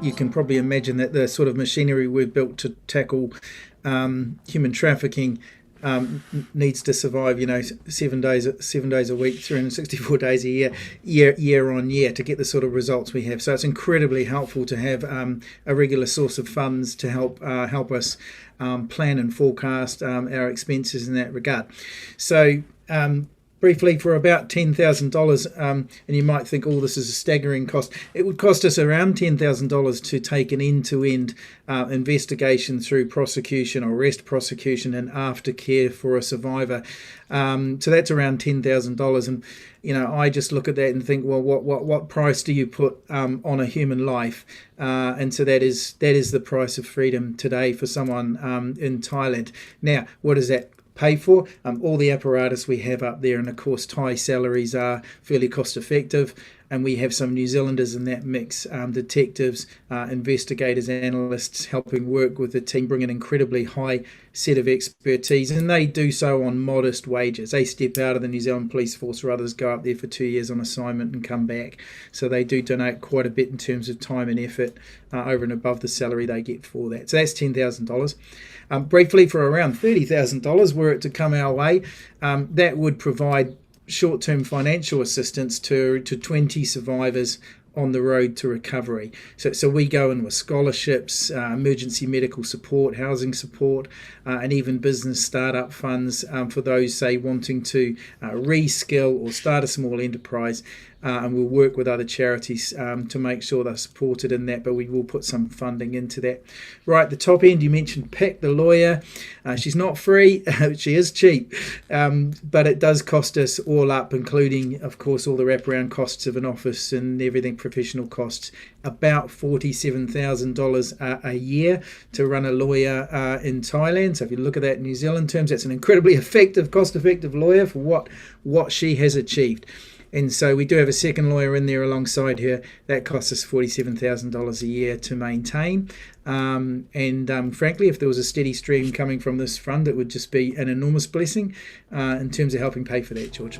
you can probably imagine that the sort of machinery we've built to tackle human trafficking needs to survive, 7 days a week, 364 days a year on year, to get the sort of results we have. So it's incredibly helpful to have a regular source of funds to help us plan and forecast our expenses in that regard. So briefly, for about $10,000, and you might think, oh, this is a staggering cost. It would cost us around $10,000 to take an end-to-end investigation through prosecution, arrest, prosecution, and aftercare for a survivor. So that's around $10,000, and I just look at that and think, well, what price do you put on a human life? And so that is the price of freedom today for someone in Thailand. Now, what does that pay for? All the apparatus we have up there, and of course Thai salaries are fairly cost effective, and we have some New Zealanders in that mix, detectives, investigators, analysts, helping work with the team, bring an incredibly high set of expertise, and they do so on modest wages. They step out of the New Zealand Police Force, or others go up there for 2 years on assignment and come back. So they do donate quite a bit in terms of time and effort over and above the salary they get for that. So that's $10,000. Briefly, for around $30,000, were it to come our way, that would provide short-term financial assistance to 20 survivors on the road to recovery. So we go in with scholarships, emergency medical support, housing support, and even business startup funds for those, say, wanting to reskill or start a small enterprise. And we'll work with other charities to make sure they're supported in that, but we will put some funding into that. Right at the top end, you mentioned Pac, the lawyer. She's not free, she is cheap, but it does cost us all up, including, of course, all the wraparound costs of an office and everything, professional costs, about $47,000 a year to run a lawyer in Thailand. So if you look at that in New Zealand terms, that's an incredibly effective, cost-effective lawyer for what she has achieved. And so we do have a second lawyer in there alongside her. That costs us $47,000 a year to maintain. Frankly, if there was a steady stream coming from this fund, it would just be an enormous blessing in terms of helping pay for that, George.